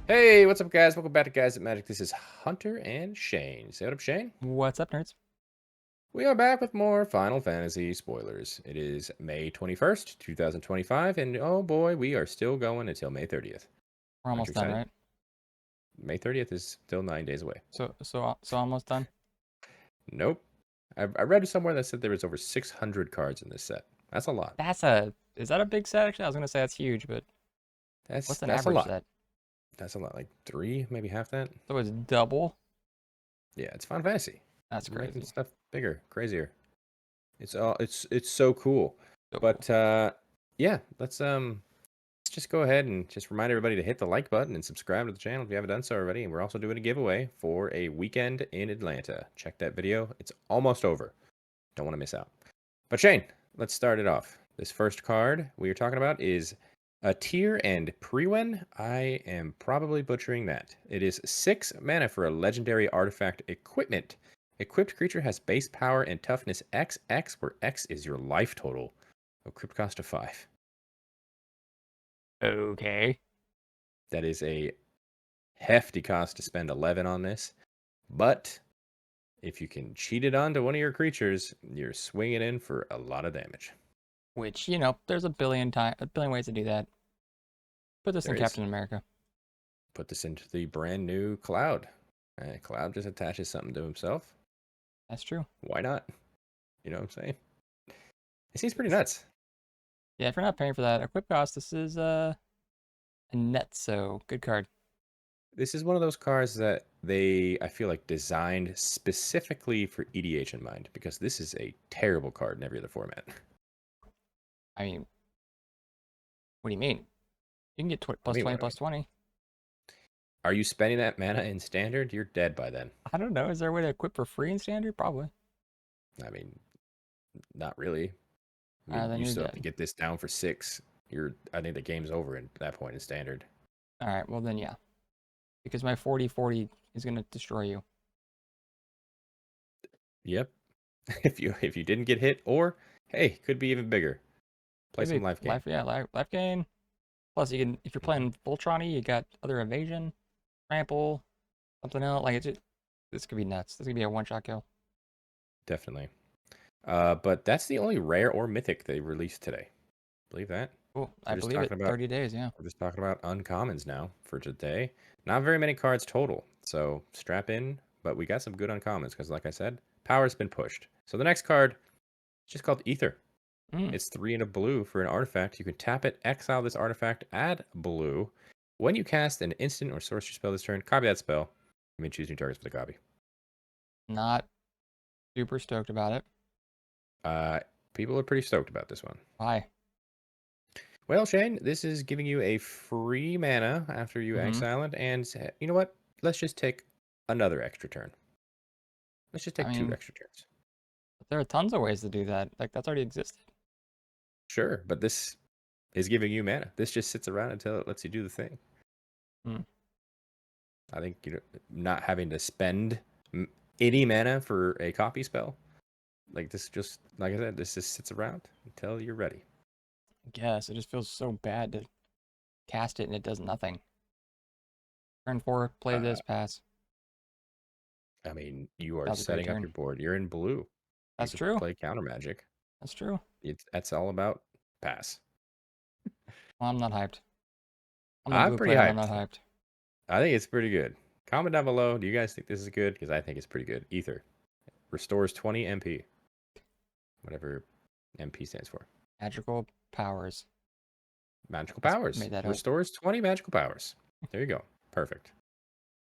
Hey, what's up, guys? Welcome back to Guys at Magic. This is Hunter and Shane. Say what up, Shane? What's up, nerds? We are back with more Final Fantasy spoilers. It is May 21st, 2025, and oh boy, we are still going until May 30th. We're Aren't you almost done, excited? right? May 30th is still 9 days away. So almost done. Nope. I read somewhere that said there was over 600 cards in this set. That's a lot. Is that a big set? Actually, I was gonna say that's huge, but That's what's an that's a average lot. set? That's a lot. Like three, maybe half that. So it's double. Yeah, it's Final Fantasy. That's We're making crazy. stuff bigger, crazier. It's so cool. So cool. But yeah, let's just go ahead and just remind everybody to hit the like button and subscribe to the channel if you haven't done so already. And we're also doing a giveaway for a weekend in Atlanta. Check that video. It's almost over. Don't want to miss out. But Shane, let's start it off. This first card we are talking about is Aettir and Priwen. I am probably butchering that. It is 6 mana for a legendary artifact equipment. Equipped creature has base power and toughness XX, where X is your life total. Equipped cost of 5. Okay. That is a hefty cost to spend 11 on this. But if you can cheat it onto one of your creatures, you're swinging in for a lot of damage. Which there's a billion ways to do that. Put this There in is. Captain America. Put this into the brand new Cloud. Cloud just attaches something to himself. That's true. Why not? You know what I'm saying? It seems pretty nuts. Yeah, if you're not paying for that equip cost, this is a net. So good card. This is one of those cards that I feel like, designed specifically for EDH in mind, because this is a terrible card in every other format. I mean, what do you mean? You can get I plus mean, 20 what I plus mean. 20. Are you spending that mana in Standard? You're dead by then. I don't know. Is there a way to equip for free in standard? Probably. I mean, not really. I mean, Then you you're still have to dead. get this down for 6. I think the game's over at that point in Standard. All right. Well then, yeah. Because my 40/40 is going to destroy you. Yep. If you didn't get hit, or hey, could be even bigger. Play some Maybe life gain. life, yeah, life gain. Plus, you can if you're Mhm. playing Voltron, you got other evasion, trample, something else. This could be nuts. This could be a one-shot kill. Definitely. But that's the only rare or mythic they released today. Believe that? Cool. I We're just believe it. talking about 30 days. Yeah. we're just talking about uncommons now for today. Not very many cards total, so strap in. But we got some good uncommons because, like I said, power's been pushed. So the next card is just called Ether. Mm. It's 3 and a blue for an artifact. You can tap it, exile this artifact, add blue. When you cast an instant or sorcery spell this turn, copy that spell. You may choose new targets for the copy. Not super stoked about it. Uh, People are pretty stoked about this one. Why? Well, Shane, this is giving you a free mana after you Mm-hmm. exile it, and you know what? Let's just take another extra turn. Let's just I take 2 mean, extra turns. there are tons of ways to do that. Like that's already existed. Sure, but this is giving you mana. This just sits around until it lets you do the thing. Mm. I think not having to spend any mana for a copy spell, like this, just like I said, this just sits around until you're ready. I guess it just feels so bad to cast it and it does nothing. Turn 4, play Uh, this, pass. I mean, you are That was a great setting up turn. your board. You're in blue. You That's could true. play counter magic. That's true. That's all about pass. Well, I'm not hyped. I'm a I'm blue pretty player and I'm not hyped. hyped. I think it's pretty good. Comment down below. Do you guys think this is good? Because I think it's pretty good. Ether restores 20 MP, whatever MP stands for. Magical powers. Magical Just powers. made that up. Restores 20 magical powers. There you go. Perfect.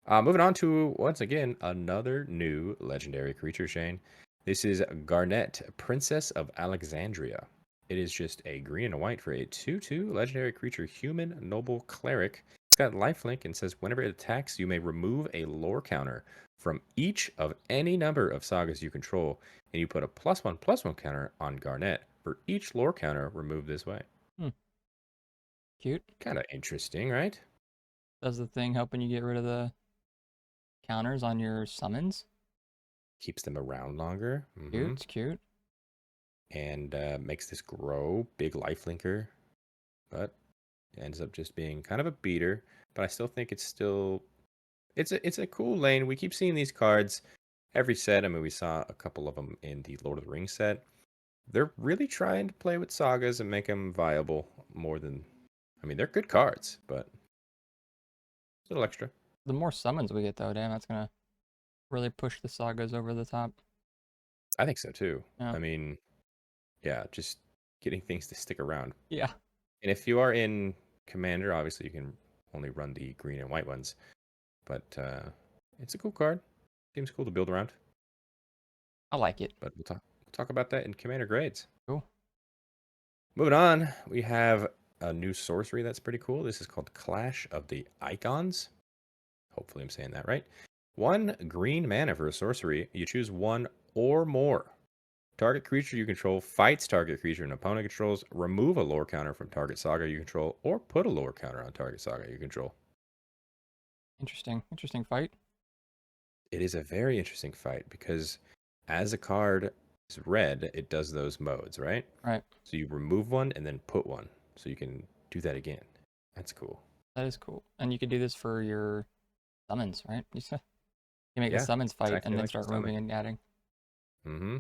Moving on to, once again, another new legendary creature, Shane. This is Garnet, Princess of Alexandria. It is just a green and a white for a 2/2 legendary creature, human noble cleric. It's got lifelink and says whenever it attacks, you may remove a lore counter from each of any number of sagas you control, and you put a +1/+1 counter on Garnet for each lore counter removed this way. Hmm. Cute. Kind of interesting, right? Does the thing helping you get rid of the counters on your summons? Keeps them around longer. Cute. It's cute. And makes this grow. Big life linker. But It ends up just being kind of a beater, but I still think it's a cool lane. We keep seeing these cards every set. I mean, we saw a couple of them in the Lord of the Rings set. They're really trying to play with sagas and make them viable more than. I mean, they're good cards, but a little extra. The more summons we get, though, damn, that's gonna really push the sagas over the top. I think so too. Yeah. I mean, yeah, just getting things to stick around. Yeah. And if you are in Commander, obviously you can only run the green and white ones. But it's a cool card. Seems cool to build around. I like it. But we'll talk about that in Commander grades. Cool. Moving on, we have a new sorcery that's pretty cool. This is called Clash of the Eikons. Hopefully I'm saying that right. 1 green mana for a sorcery. You choose 1 or more. Target creature you control fights target creature an opponent controls. Remove a lore counter from target saga you control, or put a lore counter on target saga you control. Interesting. Interesting fight. It is a very interesting fight because as a card is red, it does those modes, right? Right. So you remove one and then put one. So you can do that again. That's cool. That is cool. And you could do this for your summons, right? You make a Yeah, summons fight and exactly then like the start summon. removing and adding. Mm-hmm.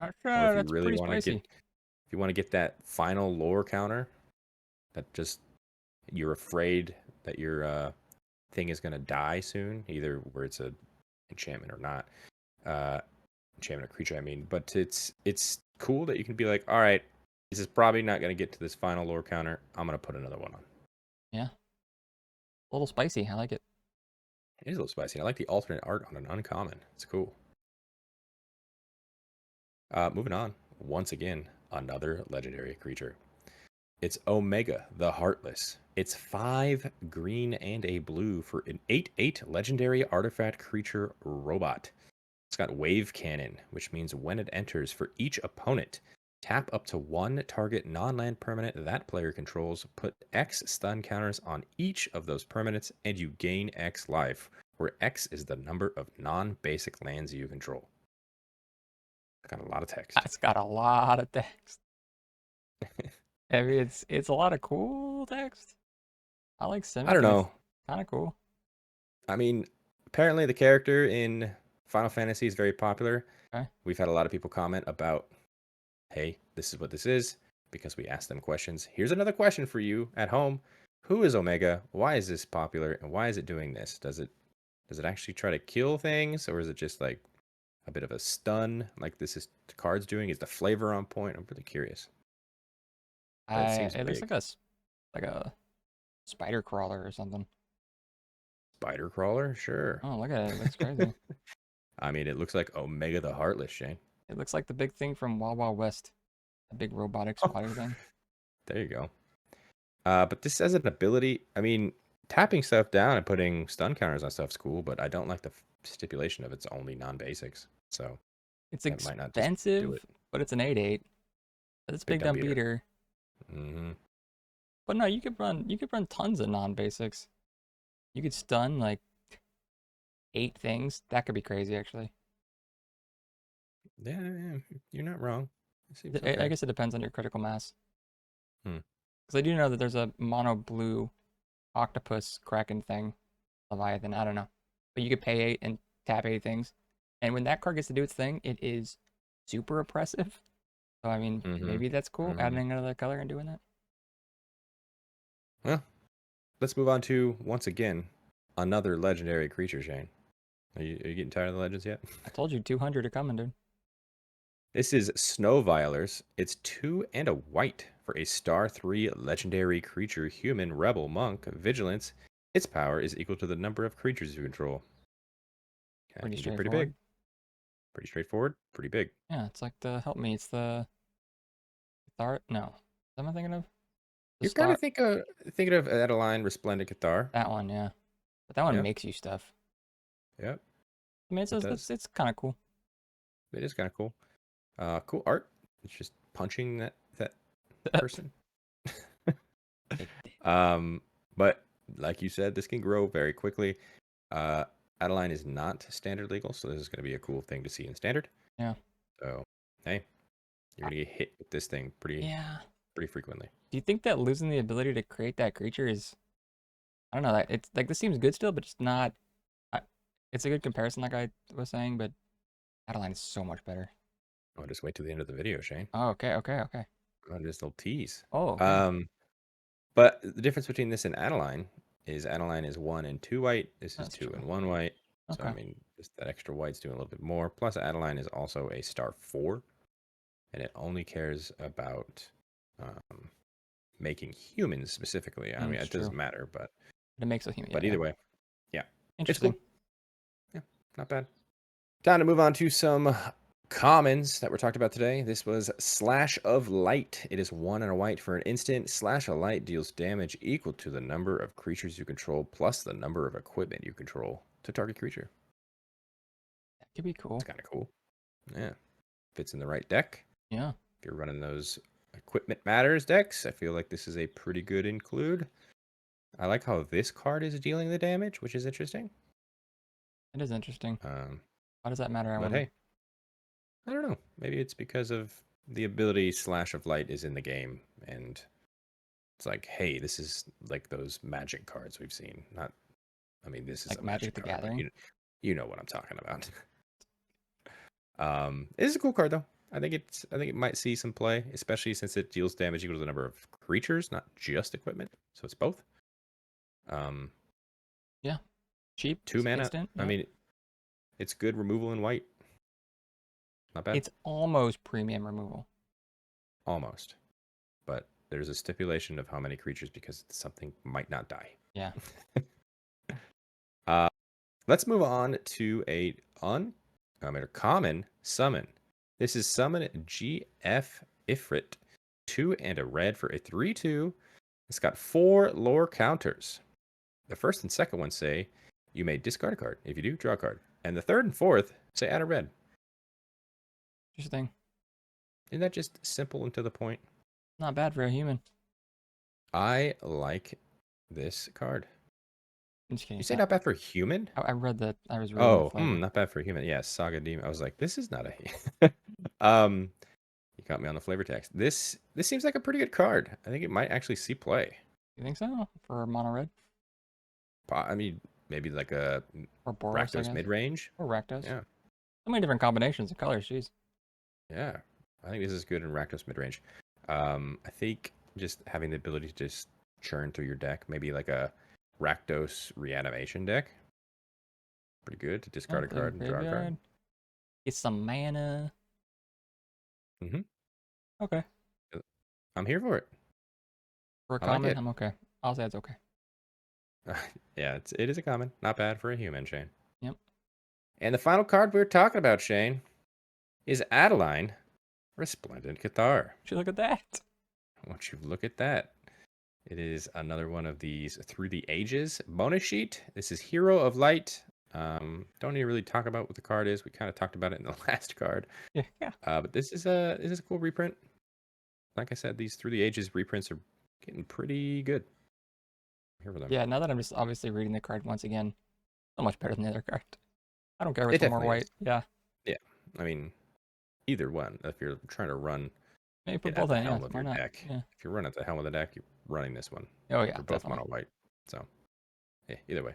Or Okay, if you that's really pretty want to spicy. get that final lore counter, that just you're afraid that your thing is gonna die soon, either where it's a enchantment or not. Uh, enchantment or creature, I mean. But it's cool that you can be like, all right, this is probably not gonna get to this final lore counter. I'm gonna put another one on. Yeah. A little spicy. I like it. It is a little spicy. I like the alternate art on an uncommon. It's cool. Moving on. Once again, another legendary creature. It's Omega, the Heartless. It's 5 green and a blue for an 8/8 legendary artifact creature robot. It's got Wave Cannon, which means when it enters for each opponent, tap up to 1 target non-land permanent that player controls, put X stun counters on each of those permanents, and you gain X life, where X is the number of non-basic lands you control. Got a lot of text. It's got a lot of text. I mean, it's a lot of cool text. I like I don't Simic, and it's know. kind of cool. I mean, apparently the character in Final Fantasy is very popular. Okay. We've had a lot of people comment about, hey, this is what this is, because we asked them questions. Here's another question for you at home. Who is Omega? Why is this popular? And why is it doing this? Does it actually try to kill things, or is it just like a bit of a stun like this is the card's doing? Is the flavor on point? I'm really curious. But it seems It looks big. like a spider crawler or something. Spider crawler? Sure. Oh, look at it. It looks crazy. I mean, it looks like Omega the Heartless, Shane. It looks like the big thing from Wild Wild West. A big robotic spider thing. There you go. But this has an ability. I mean, tapping stuff down and putting stun counters on stuff's cool, but I don't like the stipulation of it's only non-basics. So It's that might not just do expensive, it. but it's an 8/8. It's a Big big dumb dumb beater. beater. Hmm. But no, you could run tons of non-basics. You could stun like 8 things. That could be crazy actually. Yeah, yeah, you're not wrong. It seems I okay. guess it depends on your critical mass. Hmm. Because I do know that there's a mono blue octopus kraken thing, Leviathan. I don't know, but you could pay 8 and tap 8 things, and when that card gets to do its thing, it is super oppressive. So I mean, Hmm. maybe that's cool, Hmm. adding another color and doing that. Well, let's move on to once again another legendary creature, Shane. Are you getting tired of the legends yet? I told you 200 are coming, dude. This is Snow Violers. It's 2 and a white for a star 3 legendary creature, human, rebel, monk, vigilance. Its power is equal to the number of creatures you control. That Pretty can get pretty big. straightforward. Pretty straightforward, pretty big. Yeah, it's like the help me. It's the Cathar. No, what am I thinking of? The You're kind star. of thinking of Adeline, Resplendent Cathar. That one, yeah. But that one Yep, makes you stuff. yep, I mean, it does. it's kind of cool. It is kind of cool. Cool art. It's just punching that person. um, but like you said, this can grow very quickly. Uh, Adeline is not standard legal, so this is going to be a cool thing to see in standard. Yeah. So, hey, you're Uh, going to get hit with this thing pretty Yeah. pretty frequently. Do you think that losing the ability to create that creature is, I don't know, that it's like this seems good still, but it's not. I, it's a good comparison, like I was saying, but Adeline is so much better. I'll just wait till the end of the video, Shane. Oh, okay, okay, okay. Oh, just a little tease. Oh, okay. Um, but the difference between this and Adeline is 1 and 2 white. This is That's 2 and 1 white. So I okay. mean, just that extra white's doing a little bit more. Plus, Adeline is also a star 4, and it only cares about um, making humans specifically. I mean, It's it true. doesn't matter, It makes a human. Yeah, but yeah. either way, yeah, it's Interesting. cool. Yeah, not bad. Time to move on to some commons that were talked about today. This was Slash of Light. It is 1 and a white for an instant. Slash of Light deals damage equal to the number of creatures you control plus the number of equipment you control to target creature. That could be It's cool. kind of cool. Yeah, fits in the right deck. Yeah. If you're running those Equipment Matters decks, I feel like this is a pretty good include. I like how this card is dealing the damage, which is interesting. It is interesting. Um, Why does that matter? I but wonder. hey, I don't know. Maybe it's because of the ability Slash of Light is in the game, and it's like, hey, this is like those Magic cards we've seen. Not, I mean, this is Like a Magic Magic the card, but Gathering. you know what I'm talking about. It is a cool card though. I think it might see some play, especially since it deals damage equal to the number of creatures, not just equipment. So it's both. Um, Yeah. Cheap. 2 mana. Instant. I Yeah. mean, it's good removal in white. Not bad. It's almost premium removal. Almost. But there's a stipulation of how many creatures because something might not die. Yeah. uh, let's move on to a common summon. This is Summon GF Ifrit. 2 and a red for a 3/2. It's got 4 lore counters. The first and second one say you may discard a card. If you do, draw a card. And the third and fourth say add a red. Interesting. Isn't that just simple and to the point? Not bad for a human. I like this card. I'm just kidding. You It's say not. not bad for a human? I read that. I was reading the Oh, flavor. not bad for a human. Yeah, Saga Demon. I was like, this is not a. You got me on the flavor text. This seems like a pretty good card. I think it might actually see play. You think so? For mono red I mean, maybe like a or Boros, I Rakdos guess, mid range. or Rakdos. Yeah, So many different combinations of colors. Jeez. yeah. I think this is good in Rakdos mid range. I think just having the ability to just churn through your deck, maybe like a Rakdos reanimation deck. Pretty good to discard a Oh, card and draw a card. graveyard. Get some mana. Mm-hmm. Okay. I'm here for it. For a I like common, it. I'm okay. I'll say it's okay. Yeah, it is a common. Not bad for a human, Shane. Yep. And the final card we're talking about, Shane, is Adeline, Resplendent Cathar. Would you look at that? I want you to look at that. It is another one of these Through the Ages bonus sheet. This is Hero of Light. Don't need to really talk about what the card is. We kind of talked about it in the last card. Yeah. Yeah. But this is a cool reprint. Like I said, these Through the Ages reprints are getting pretty good. I'm here for them. Yeah. Now that I'm just obviously reading the card once again, so much better than the other card. I don't care if It it's one more definitely is. white. Yeah. Yeah, I mean, either one. If you're trying to run Maybe put it at both the in. Yeah. helm of Why your not? deck, Yeah. if you run at the helm of the deck, you're running this one. Oh yeah. They're both Definitely. mono white. So, yeah, either way.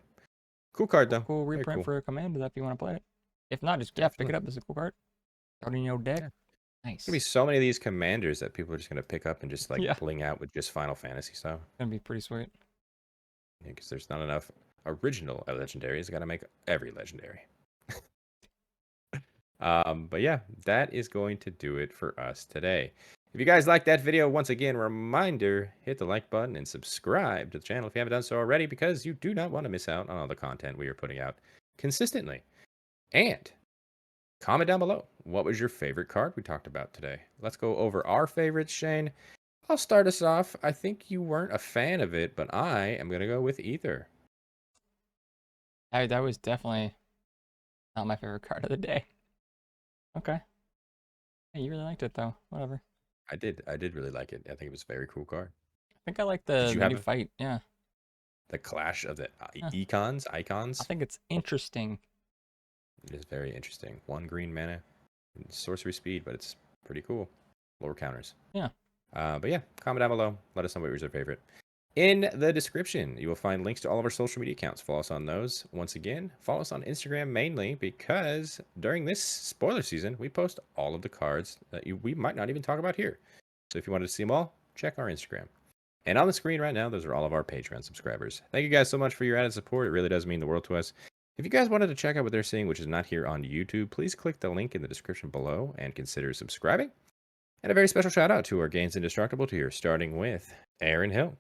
Cool card, though. Cool Very reprint cool. for a commander if you want to play it. If not, just pick Definitely. it up. It's a cool card. Throw it in your deck. Yeah. Nice. There's going to be so many of these commanders that people are just going to pick up and just like Yeah. bling out with just Final Fantasy stuff. Gonna be pretty sweet. Because there's not enough original legendaries. Got to make every legendary. But yeah, that is going to do it for us today. If you guys liked that video, once again, reminder, hit the like button and subscribe to the channel if you haven't done so already, because you do not want to miss out on all the content we are putting out consistently. And comment down below, what was your favorite card we talked about today? Let's go over our favorites, Shane. I'll start us off. I think you weren't a fan of it, but I am going to go with Aether. That was definitely not my favorite card of the day. Okay. Hey, you really liked it though. Whatever. I did really like it. I think it was a very cool card. I think I like Did the you the have new fight. Yeah. the Clash of the Yeah. Icons? I think it's interesting. It is very interesting. 1 green mana, sorcery speed, but it's pretty cool. Lower counters. Yeah. But yeah, comment down below. Let us know what was your favorite. In the description, you will find links to all of our social media accounts. Follow us on those. Once again, follow us on Instagram mainly because during this spoiler season, we post all of the cards that we might not even talk about here. So if you wanted to see them all, check our Instagram. And on the screen right now, those are all of our Patreon subscribers. Thank you guys so much for your added support. It really does mean the world to us. If you guys wanted to check out what they're seeing, which is not here on YouTube, please click the link in the description below and consider subscribing. And a very special shout out to our Gains Indestructible tier, starting with Aaron Hill,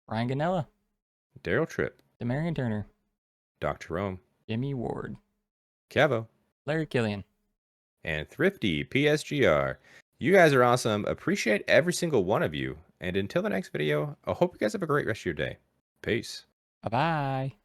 Ryan Ganella, Daryl Tripp, Demarion Turner, Dr. Rome, Jimmy Ward, Kevo, Larry Killian. and Thrifty PSGR. You guys are awesome. Appreciate every single one of you. And until the next video, I hope you guys have a great rest of your day. Peace. Bye bye.